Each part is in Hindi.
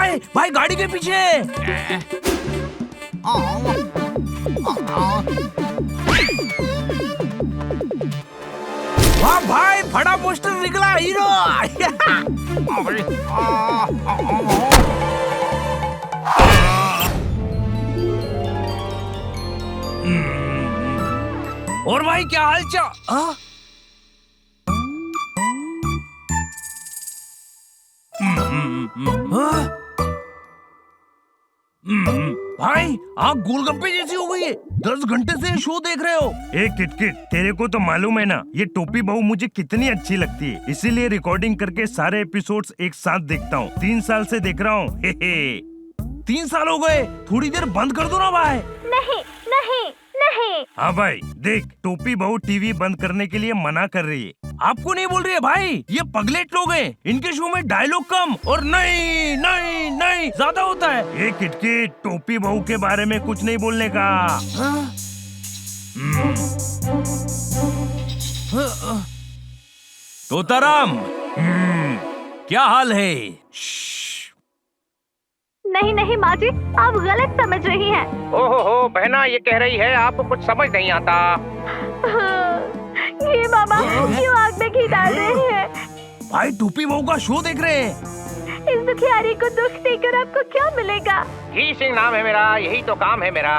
भाई भाई गाड़ी के पीछे। वाह भाई, बड़ा पोस्टर निकला, हीरो। और भाई क्या हाल चाल? भाई आप गोलगप्पे जैसी हो गई है, 10 घंटे से शो देख रहे हो। ए किटकिट, तेरे को तो मालूम है ना ये टोपी बहू मुझे कितनी अच्छी लगती है, इसीलिए रिकॉर्डिंग करके सारे एपिसोड्स एक साथ देखता हूँ। 3 साल से देख रहा हूँ। 3 साल हो गए, थोड़ी देर बंद कर दो ना भाई। नहीं नहीं नहीं। हाँ भाई देख, टोपी बहू टीवी बंद करने के लिए मना कर रही है। आपको नहीं बोल रही है भाई, ये पगलेट लोग हैं, इनके शो में डायलॉग कम और नहीं नहीं नहीं ज्यादा होता है। ए किटकिट, टोपी बहू के बारे में कुछ नहीं बोलने का। तोताराम, क्या हाल है? नहीं नहीं माँ जी, आप गलत समझ रही हैं। ओहो बहना, ये कह रही है आपको कुछ समझ नहीं आता। ये मामा क्यों आग में घी डाल रहे हैं? भाई टोपी बहू का शो देख रहे हैं। इस दुखियारी को दुख देकर आपको क्या मिलेगा? घी सिंह नाम है मेरा, यही तो काम है मेरा।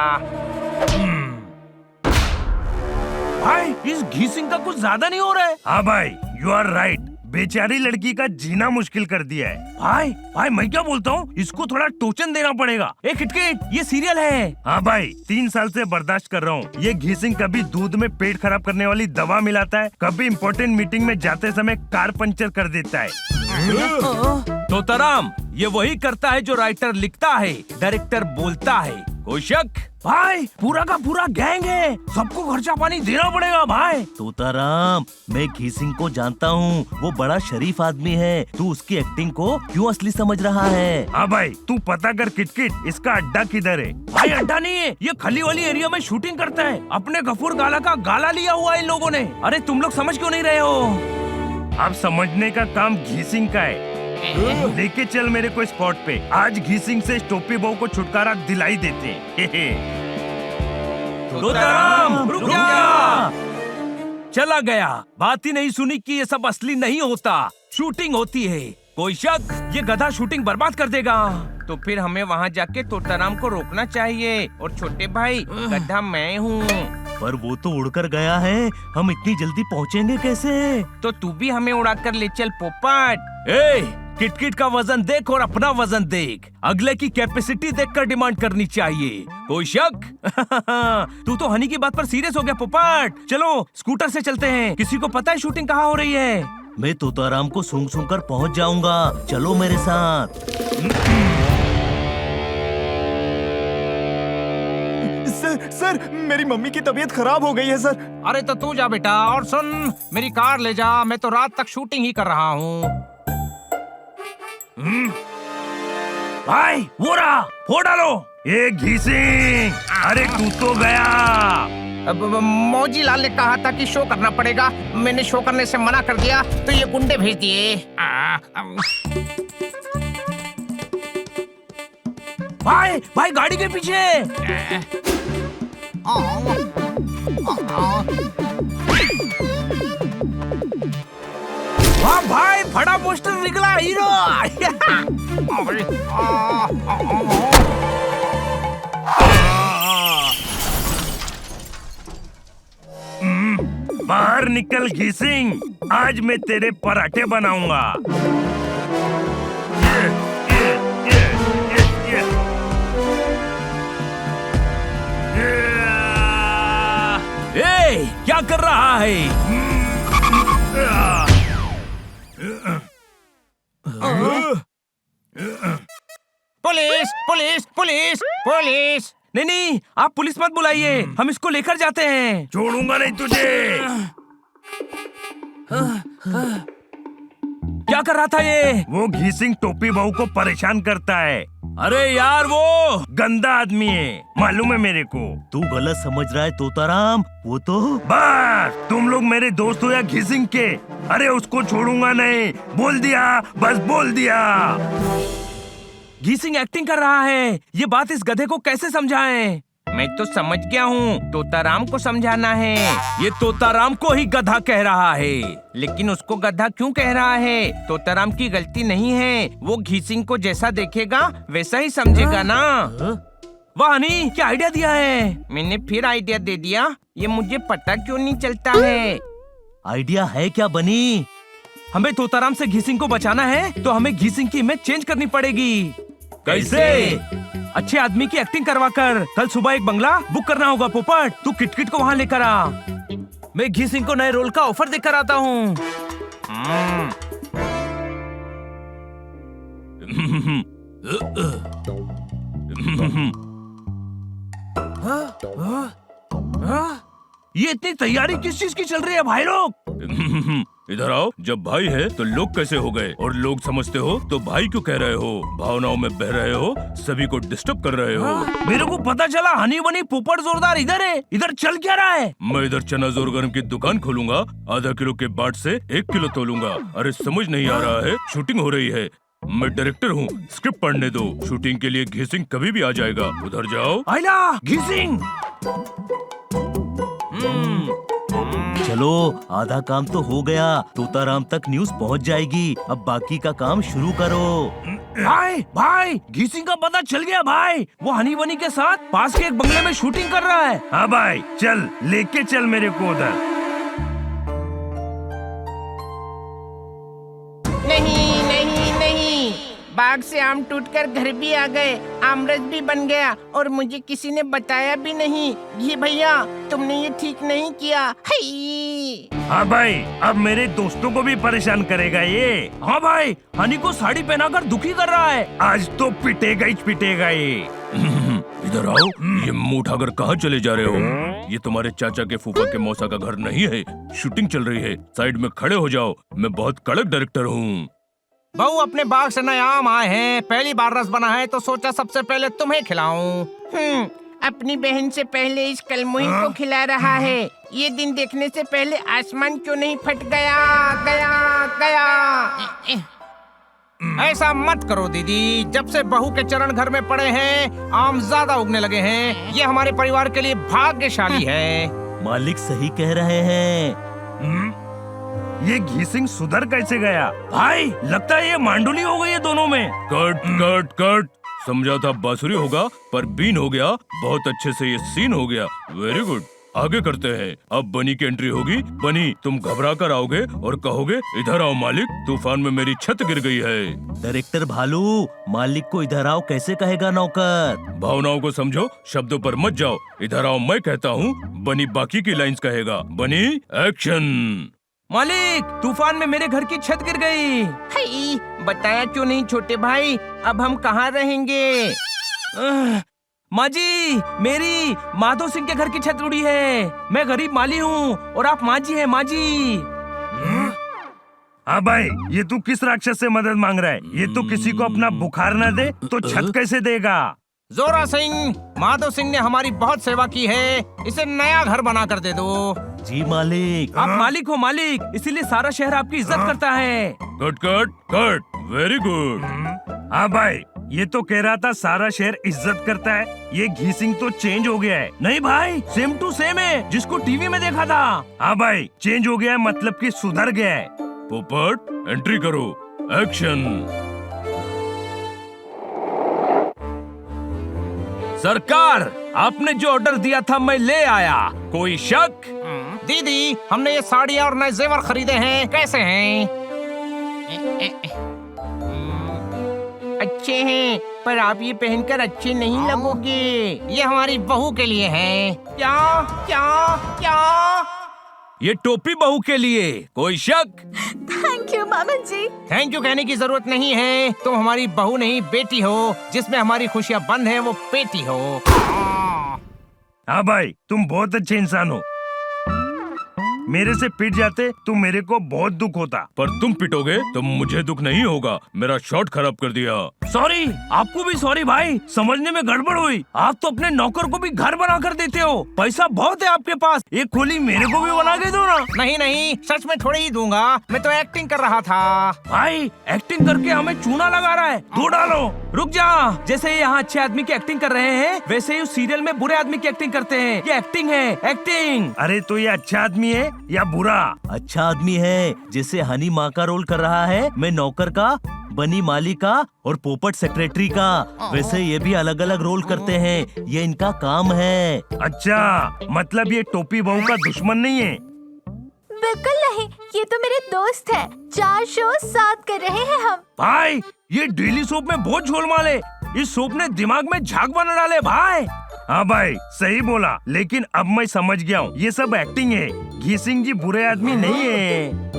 भाई इस घी सिंह का कुछ ज्यादा नहीं हो रहा है। हाँ भाई, यू आर राइट, बेचारी लड़की का जीना मुश्किल कर दिया है। भाई मैं क्या बोलता हूँ, इसको थोड़ा टोचन देना पड़ेगा। एक किटकिट, ये सीरियल है। हाँ भाई, 3 साल से बर्दाश्त कर रहा हूँ। ये घी सिंह कभी दूध में पेट खराब करने वाली दवा मिलाता है, कभी इम्पोर्टेंट मीटिंग में जाते समय कार पंचर कर देता है। तोताराम, ये वही करता है जो राइटर लिखता है, डायरेक्टर बोलता है। कोई शक? भाई पूरा का पूरा गैंग है, सबको खर्चा पानी देना पड़ेगा भाई। तोताराम, मैं घी सिंह को जानता हूँ, वो बड़ा शरीफ आदमी है। तू उसकी एक्टिंग को क्यों असली समझ रहा है? हाँ भाई, तू पता कर किटकिट, इसका अड्डा किधर है। भाई अड्डा नहीं है, ये खली वाली एरिया में शूटिंग करता है। अपने गफूर गाला का गाला लिया हुआ है इन लोगों ने। अरे तुम लोग समझ क्यों नहीं रहे हो? अब समझने का काम घी सिंह का है। लेके चल मेरे को स्पॉट पे, आज घी सिंह से टोपी बहू को छुटकारा दिलाई देते हैं। तोताराम रुक जा। चला गया, बात ही नहीं सुनी कि ये सब असली नहीं होता, शूटिंग होती है। कोई शक? ये गधा शूटिंग बर्बाद कर देगा। तो फिर हमें वहाँ जाके तोताराम को रोकना चाहिए। और छोटे भाई, गधा मैं हूँ। पर वो तो उड़कर गया है, हम इतनी जल्दी पहुँचेंगे कैसे? तो तू भी हमें उड़ा कर ले चल पोपट। ए किटकिट का वजन देख और अपना वजन देख, अगले की कैपेसिटी देखकर डिमांड करनी चाहिए। कोई शक? तू तो हनी की बात पर सीरियस हो गया पोपट। चलो स्कूटर से चलते हैं, किसी को पता है शूटिंग कहाँ हो रही है? मैं तोताराम को सूंघ सूंघ कर पहुँच जाऊंगा, चलो मेरे साथ। सर, मेरी मम्मी की तबीयत खराब हो गई है सर। अरे तो तू जा बेटा, और सुन, मेरी कार ले जा, मैं तो रात तक शूटिंग ही कर रहा हूँ। भाई वो रहा, फोड़ डालो। ए घी सिंह, अरे तू तो गया। अब मौजी लाल ने कहा था कि शो करना पड़ेगा, मैंने शो करने से मना कर दिया, तो ये गुंडे भेज दिए। भाई गाड़ी के पीछे। वाह भाई, बड़ा पोस्टर निकला, हीरो। बाहर निकल घी सिंह, आज मैं तेरे पराठे बनाऊंगा। ए, क्या कर रहा है? Police police police police. नहीं, आप पुलिस मत बुलाइए, हम इसको लेकर जाते हैं। छोड़ूंगा नहीं तुझे। क्या कर रहा था ये? वो घी सिंह टोपी बहू को परेशान करता है। अरे यार, वो गंदा आदमी है, मालूम है मेरे को। तू गलत समझ रहा है तोताराम, वो तो। बस तुम लोग मेरे दोस्त हो या घी सिंह के? अरे उसको छोड़ूंगा नहीं, बोल दिया, बस बोल दिया। घीसिंग एक्टिंग कर रहा है। ये बात इस गधे को कैसे समझाएं? मैं तो समझ गया हूँ, तोताराम को समझाना है। ये तोताराम को ही गधा कह रहा है। लेकिन उसको गधा क्यों कह रहा है? तोताराम की गलती नहीं है, वो घीसिंग को जैसा देखेगा वैसा ही समझेगा ना। वाह हनी, क्या आइडिया दिया है। मैंने फिर आइडिया दे दिया, ये मुझे पता क्यों नहीं चलता है। आइडिया है क्या बनी? हमें तोताराम से घीसिंग को बचाना है तो हमें घीसिंग की इमेज चेंज करनी पड़ेगी। कैसे? अच्छे आदमी की एक्टिंग करवाकर कल सुबह एक बंगला बुक करना होगा पोपट। तू किटकिट को वहाँ लेकर आ। मैं घीसिंग को नए रोल का ऑफर देकर आता हूँ। ये इतनी तैयारी किस चीज की चल रही है भाई लोग? इधर आओ। जब भाई है तो लोग कैसे हो गए? और लोग समझते हो तो भाई क्यों कह रहे हो? भावनाओं में बह रहे हो, सभी को डिस्टर्ब कर रहे हो। मेरे को पता चला हनी बनी पोपट जोरदार इधर है। इधर चल क्या रहा है? मैं इधर चना जोर गरम की दुकान खोलूंगा, आधा किलो के बाट से 1 किलो तोलूंगा। अरे समझ नहीं आ रहा है? शूटिंग हो रही है, मैं डायरेक्टर हूँ, स्क्रिप्ट पढ़ने दो। शूटिंग के लिए घीसिंग कभी भी आ जाएगा। उधर जाओ। आइला घीसिंग। चलो, आधा काम तो हो गया। तोताराम तक न्यूज़ पहुंच जाएगी। अब बाकी का काम शुरू करो। भाई घीसिंग का पता चल गया भाई। वो हनी बनी के साथ पास के एक बंगले में शूटिंग कर रहा है। हाँ भाई, चल लेके चल मेरे को उधर। नहीं नहीं नहीं, बाग से आम टूटकर घर भी आ गए, आमरस भी बन गया और मुझे किसी ने बताया भी नहीं। घी भैया, तुमने ये ठीक नहीं किया। हाँ भाई, अब मेरे दोस्तों को भी परेशान करेगा ये। हाँ भाई, हनी को साड़ी पहनाकर दुखी कर रहा है। आज तो पिटेगा ही पिटेगा ये। इधर आओ। ये मुंह उठाकर कहाँ चले जा रहे हो? ये तुम्हारे चाचा के फूफा के मौसा का घर नहीं है। शूटिंग चल रही है, साइड में खड़े हो जाओ। मैं बहुत कड़क डायरेक्टर हूँ। बहू, अपने बाग से नए आम आए हैं, पहली बार रस बना है तो सोचा सबसे पहले तुम्हें खिलाऊं। अपनी बहन से पहले इस कलमुही को खिला रहा है। ये दिन देखने से पहले आसमान क्यों नहीं फट गया गया गया। ऐसा मत करो दीदी, जब से बहू के चरण घर में पड़े हैं आम ज्यादा उगने लगे हैं। ये हमारे परिवार के लिए भाग्यशाली है। मालिक सही कह रहे हैं। ये घीसिंग सुधर कैसे गया? भाई, लगता है ये मांडुली हो गई है दोनों में। Cut cut cut. समझा था बांसुरी होगा, पर बीन हो गया। बहुत अच्छे से ये सीन हो गया। Very good. आगे करते हैं। अब बनी की एंट्री होगी। बनी, तुम घबरा कर आओगे और कहोगे, इधर आओ मालिक, तूफान में मेरी छत गिर गई है। डायरेक्टर भालू, मालिक को इधर आओ कैसे कहेगा नौकर? भावनाओं को समझो, शब्दों पर मत जाओ। इधर आओ मैं कहता हूँ, बनी बाकी की लाइंस कहेगा। बनी, एक्शन। मालिक, तूफान में मेरे घर की छत गिर गई। बताया क्यों नहीं छोटे भाई? अब हम कहाँ रहेंगे? माँ जी, मेरी माधो सिंह के घर की छत उड़ी है। मैं गरीब माली हूँ और आप माँ जी हैं। माँ जी। हाँ भाई, ये तू किस राक्षस से मदद मांग रहा है? ये तो किसी को अपना बुखार न दे तो छत कैसे देगा? जोरा सिंह, माधो सिंह ने हमारी बहुत सेवा की है, इसे नया घर बना कर दे दो। जी मालिक। आप मालिक हो मालिक, इसीलिए सारा शहर आपकी इज्जत करता है। Cut cut cut. Very good. हाँ भाई, ये तो कह रहा था सारा शहर इज्जत करता है। ये घीसिंग तो चेंज हो गया है। नहीं भाई, सेम टू सेम है जिसको टीवी में देखा था। हाँ भाई, चेंज हो गया है मतलब कि सुधर गया है। पोपट, एंट्री करो। एक्शन। सरकार, आपने जो ऑर्डर दिया था मैं ले आया। कोई शक? दीदी, हमने ये साड़ियाँ और नए जेवर खरीदे हैं, कैसे हैं? अच्छे हैं, पर आप ये पहनकर अच्छे नहीं लगोगे। ये हमारी बहू के लिए है। क्या क्या क्या? ये टोपी बहू के लिए। कोई शक? थैंक यू मामा जी। थैंक यू कहने की जरूरत नहीं है। तुम हमारी बहू नहीं बेटी हो, जिसमें हमारी खुशियाँ बंद हैं वो पेटी हो। हाँ भाई, तुम बहुत अच्छे इंसान हो। मेरे से पिट जाते तो मेरे को बहुत दुख होता। पर तुम पिटोगे तो मुझे दुख नहीं होगा। मेरा शॉट खराब कर दिया। सॉरी, आपको भी सॉरी भाई, समझने में गड़बड़ हुई। आप तो अपने नौकर को भी घर बना कर देते हो, पैसा बहुत है आपके पास, एक खोली मेरे को भी बना के दो ना। नहीं नहीं, सच में थोड़ी ही दूंगा, मैं तो एक्टिंग कर रहा था। भाई एक्टिंग करके हमें चूना लगा रहा है, दो डालो। रुक जा, जैसे ये यहाँ अच्छे आदमी की एक्टिंग कर रहे हैं वैसे ही उस सीरियल में बुरे आदमी की एक्टिंग करते हैं। ये एक्टिंग है, एक्टिंग। अरे तो ये अच्छा आदमी है या बुरा? अच्छा आदमी है, जैसे हनी माँ का रोल कर रहा है, मैं नौकर का, बनी माली का और पोपट सेक्रेटरी का। वैसे ये भी अलग अलग रोल करते हैं, ये इनका काम है। अच्छा, मतलब ये टोपी बहू का दुश्मन नहीं है? बिल्कुल नहीं, ये तो मेरे दोस्त हैं। 4 शो साथ कर रहे हैं हम। भाई ये डेली सोप में बहुत झोलमाल है, इस सोप ने दिमाग में झाग बना डाले भाई। हाँ भाई सही बोला, लेकिन अब मैं समझ गया हूँ, ये सब एक्टिंग है। घी सिंह जी बुरे आदमी नहीं है,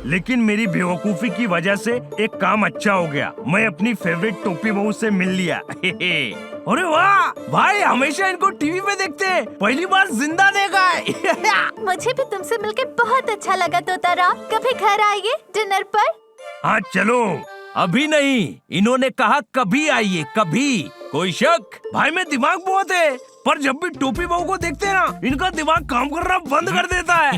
लेकिन मेरी बेवकूफी की वजह से एक काम अच्छा हो गया, मैं अपनी फेवरेट टोपी बहू से मिल लिया। अरे वाह भाई, हमेशा इनको टीवी पे देखते हैं, पहली बार जिंदा देखा है। मुझे भी तुमसे मिलके बहुत अच्छा लगा तोता राम। कभी घर आइए डिनर पर। हाँ चलो। अभी नहीं, इन्होंने कहा कभी आइए, कभी। कोई शक? भाई में दिमाग बहुत है, पर जब भी टोपी बहू को देखते हैं ना, इनका दिमाग काम करना बंद कर देता है।